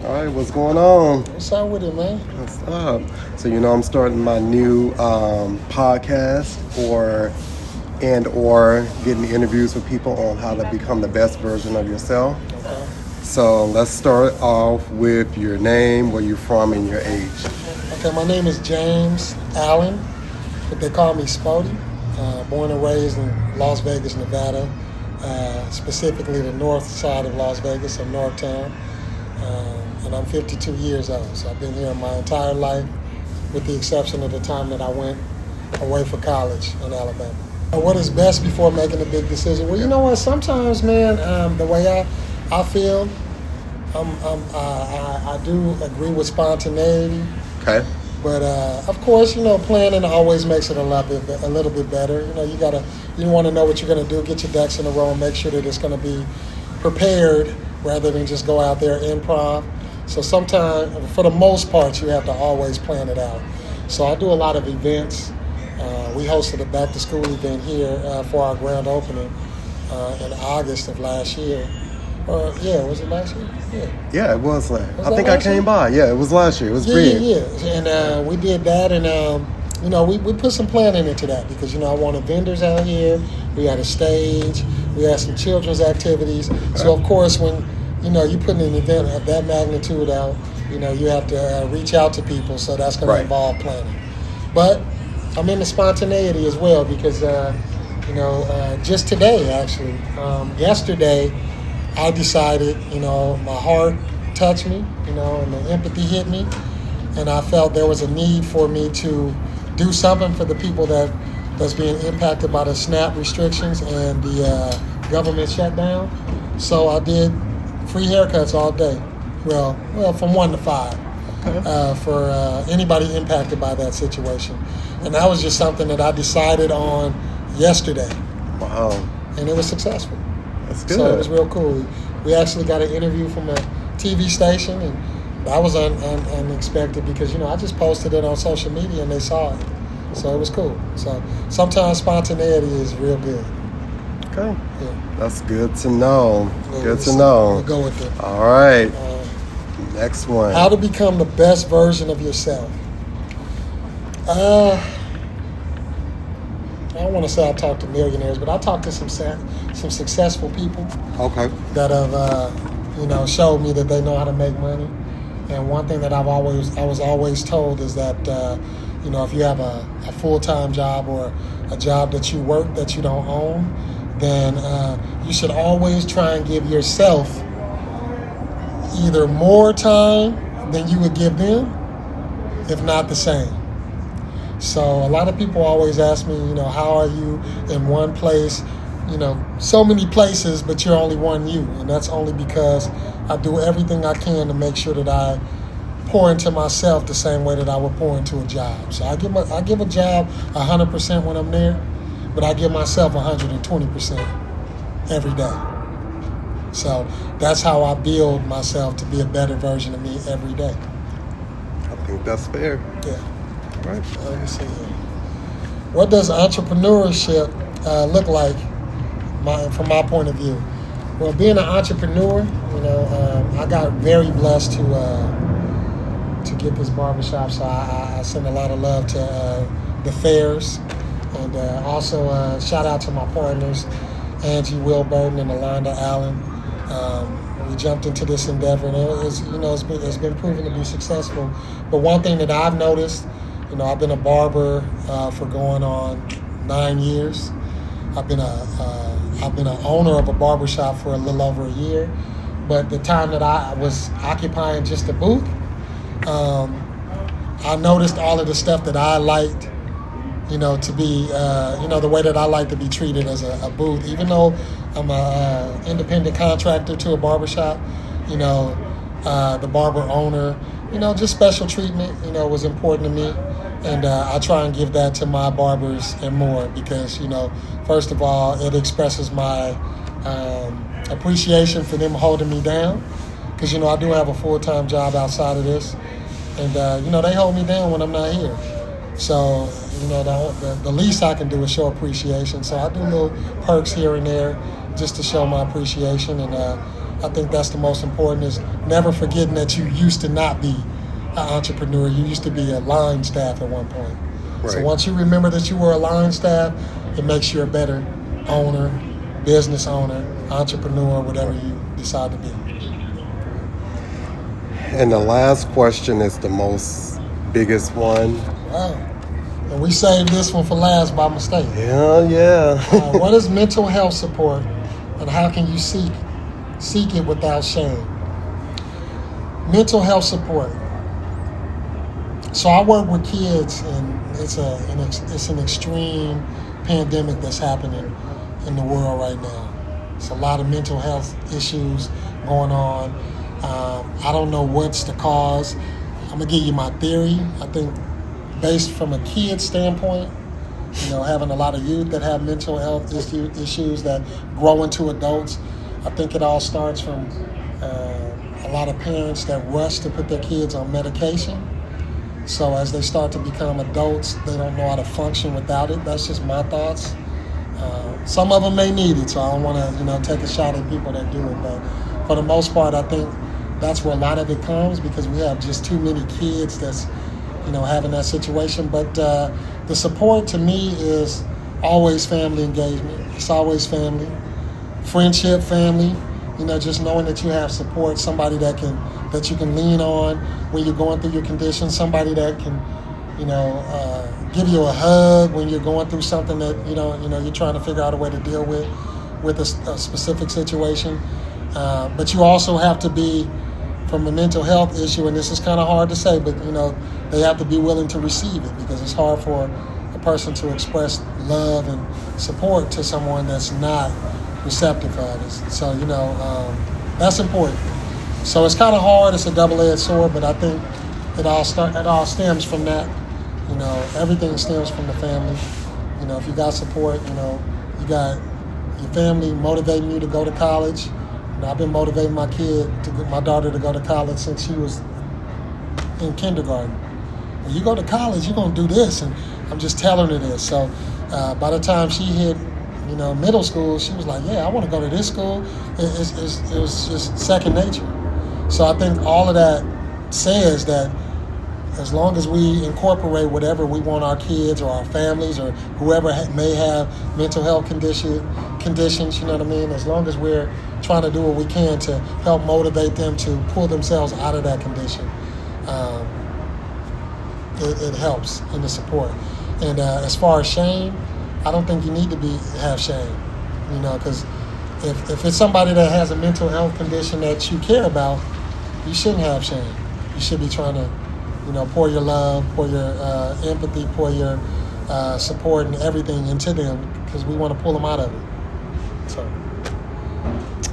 All right, what's going on? What's up with it, man? What's up? So I'm starting my new podcast, or getting interviews with people on how to become the best version of yourself. Okay. So let's start off with your name, where you're from, and your age. Okay, my name is James Allen, but they call me Spody. Born and raised in Las Vegas, Nevada, specifically the north side of Las Vegas, so Northtown. And I'm 52 years old, so I've been here my entire life, with the exception of the time that I went away for college in Alabama. What is best before making a big decision? Well, you know what? Sometimes, man, the way I feel, I do agree with spontaneity. Okay. But of course, planning always makes it a little bit better. You want to know what you're going to do, get your ducks in a row, and make sure that it's going to be prepared rather than just go out there improv. So sometimes, for the most part, you have to always plan it out. So I do a lot of events. We hosted a back-to-school event here for our grand opening in August of last year. Was it last year? Yeah, it was last. Was I think that I last came year? by. Yeah, it was last year. It was big. Yeah. And we did that, and we put some planning into that because I wanted vendors out here. We had a stage. We had some children's activities. So of course, when you put an event of that magnitude out, you have to reach out to people. So that's going to involve planning. But I'm into spontaneity as well because just today actually, yesterday, I decided, my heart touched me, and the empathy hit me, and I felt there was a need for me to do something for the people that's being impacted by the SNAP restrictions and the government shutdown. So I did free haircuts all day, well, from 1 to 5, for anybody impacted by that situation. And that was just something that I decided on yesterday. Wow. And it was successful. That's good. So it was real cool. We actually got an interview from a TV station, and that was unexpected because, I just posted it on social media and they saw it. So it was cool. So sometimes spontaneity is real good. Okay. Yeah. That's good to know. We'll go with it. All right. Next one. How to become the best version of yourself. I don't want to say I talk to millionaires, but I talk to some successful people. Okay. That have showed me that they know how to make money. And one thing that I was always told is that if you have a full-time job or a job that you work that you don't own, then you should always try and give yourself either more time than you would give them, if not the same. So a lot of people always ask me, how are you in one place, so many places, but you're only one you. And that's only because I do everything I can to make sure that I pour into myself the same way that I would pour into a job. So I give a job 100% when I'm there, but I give myself 120% every day. So that's how I build myself to be a better version of me every day. I think that's fair. Yeah. Right. Let me see here. What does entrepreneurship look like from my point of view? Well, being an entrepreneur, I got very blessed to get this barbershop, so I send a lot of love to the fairs, and also shout out to my partners, Angie Wilburton and Alonda Allen. We jumped into this endeavor, and it's been proven to be successful. But one thing that I've noticed, I've been a barber for going on 9 years. I've been an owner of a barbershop for a little over a year. But the time that I was occupying just a booth, I noticed all of the stuff that I liked, to be, the way that I like to be treated as a booth. Even though I'm an independent contractor to a barbershop, the barber owner, just special treatment, was important to me. And I try and give that to my barbers and more because, first of all, it expresses my appreciation for them holding me down because, I do have a full-time job outside of this. And, they hold me down when I'm not here. So, the least I can do is show appreciation. So I do little perks here and there just to show my appreciation. And I think that's the most important, is never forgetting that you used to not be an entrepreneur. You used to be a line staff at one point. Right. So once you remember that you were a line staff, it makes you a better owner, business owner, entrepreneur, whatever you decide to be. And the last question is the most biggest one. Wow. And we saved this one for last by mistake. Yeah. What is mental health support, and how can you seek it without shame? Mental health support. So I work with kids, and it's an extreme pandemic that's happening in the world right now. It's a lot of mental health issues going on. I don't know what's the cause. I'm gonna give you my theory. I think, based from a kid standpoint, having a lot of youth that have mental health issues that grow into adults, I think it all starts from a lot of parents that rush to put their kids on medication. So as they start to become adults, they don't know how to function without it. That's just my thoughts. Some of them may need it, so I don't want to, take a shot at people that do it. But for the most part, I think that's where a lot of it comes, because we have just too many kids that's, having that situation. But the support to me is always family engagement. It's always family, friendship, family. Just knowing that you have support, somebody that you can lean on when you're going through your condition, somebody that can, give you a hug when you're going through something that you're trying to figure out a way to deal with a specific situation. But you also have to be, from a mental health issue, and this is kind of hard to say, but they have to be willing to receive it, because it's hard for a person to express love and support to someone that's not receptive of it. So that's important. So it's kind of hard. It's a double-edged sword, but I think it all stems from that. Everything stems from the family. If you got support, you got your family motivating you to go to college. I've been motivating my daughter to go to college since she was in kindergarten. When you go to college, you're gonna do this, and I'm just telling her this. So by the time she hit, middle school, she was like, "Yeah, I want to go to this school." It was just second nature. So I think all of that says that as long as we incorporate whatever we want our kids or our families or whoever may have mental health conditions, you know what I mean? As long as we're trying to do what we can to help motivate them to pull themselves out of that condition, it helps in the support. And as far as shame, I don't think you need to have shame, because if it's somebody that has a mental health condition that you care about, you shouldn't have shame. You should be trying to pour your love, pour your empathy, pour your support and everything into them, because we want to pull them out of it. So,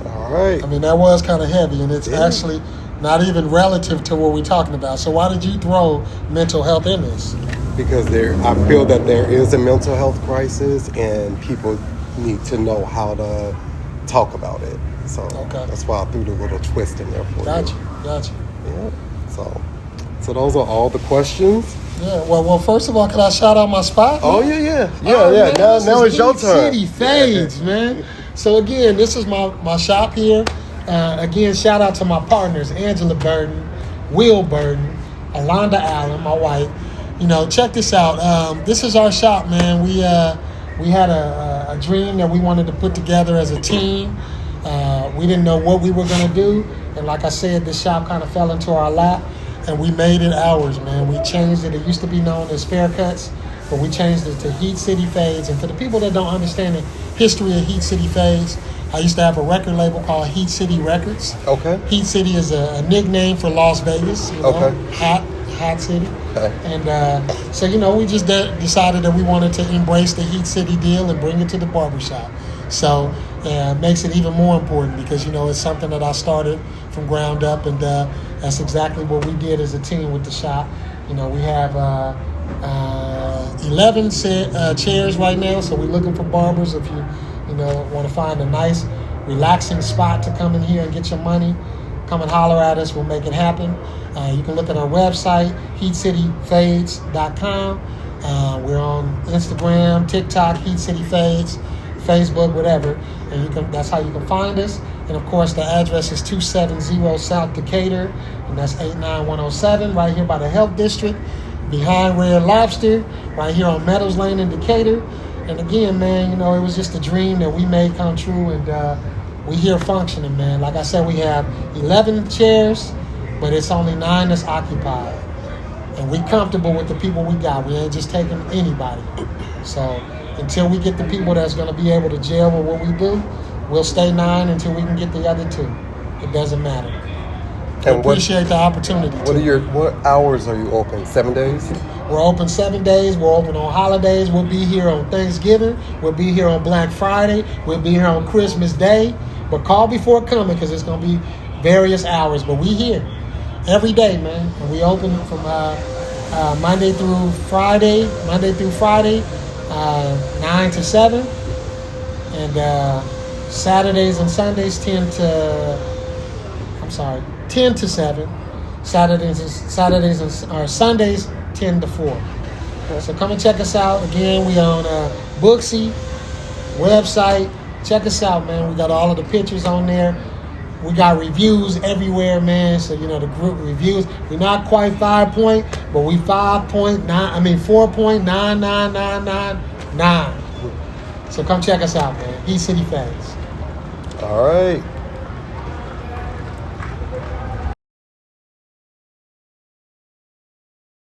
all right. I mean, that was kind of heavy, and it's actually not even relative to what we're talking about. So why did you throw mental health in this? Because I feel that there is a mental health crisis, and people need to know how to talk about it. So That's why I threw the little twist in there for you. Gotcha. Yeah. So those are all the questions. Yeah. Well. First of all, can I shout out my spot? Oh yeah. Man, Now it's your turn. City Fades, man. So again, this is my shop here. Again, shout out to my partners, Angela Burton, Will Burton, Alonda Allen, my wife. Check this out. This is our shop, man. We had a dream that we wanted to put together as a team. We didn't know what we were going to do. And like I said, this shop kind of fell into our lap, and we made it ours, man. We changed it. It used to be known as Fair Cuts, but we changed it to Heat City Fades. And for the people that don't understand the history of Heat City Fades, I used to have a record label called Heat City Records. Okay. Heat City is a nickname for Las Vegas. Okay. Hot city. Okay. And so, we just decided that we wanted to embrace the Heat City deal and bring it to the barbershop. So it makes it even more important because, it's something that I started from ground up, and that's exactly what we did as a team with the shop. We have 11 chairs right now, so we're looking for barbers. If you want to find a nice, relaxing spot to come in here and get your money, come and holler at us. We'll make it happen. You can look at our website, heatcityfades.com. We're on Instagram, TikTok, Heat City Fades, Facebook, whatever. And that's how you can find us. And of course, the address is 270 South Decatur, and that's 89107, right here by the Health District, behind Red Lobster, right here on Meadows Lane in Decatur. And again, man, it was just a dream that we made come true, and we here functioning, man. Like I said, we have 11 chairs, but it's only 9 that's occupied. And we comfortable with the people we got. We ain't just taking anybody. So until we get the people that's going to be able to gel with what we do, we'll stay 9 until we can get the other 2. It doesn't matter. And appreciate the opportunity. What hours are you open? 7 days? We're open 7 days. We're open on holidays. We'll be here on Thanksgiving. We'll be here on Black Friday. We'll be here on Christmas Day. But call before coming because it's going to be various hours. But we here every day, man. And we open from Monday through Friday, 9 to 7. And Saturdays and Sundays 10 to 7. Sundays 10 to 4. So come and check us out. Again, we on Booksy website. Check us out, man. We got all of the pictures on there. We got reviews everywhere, man. So the group reviews. We're not quite 5 point, but we 4.999999. So come check us out, man. E City Fags. All right.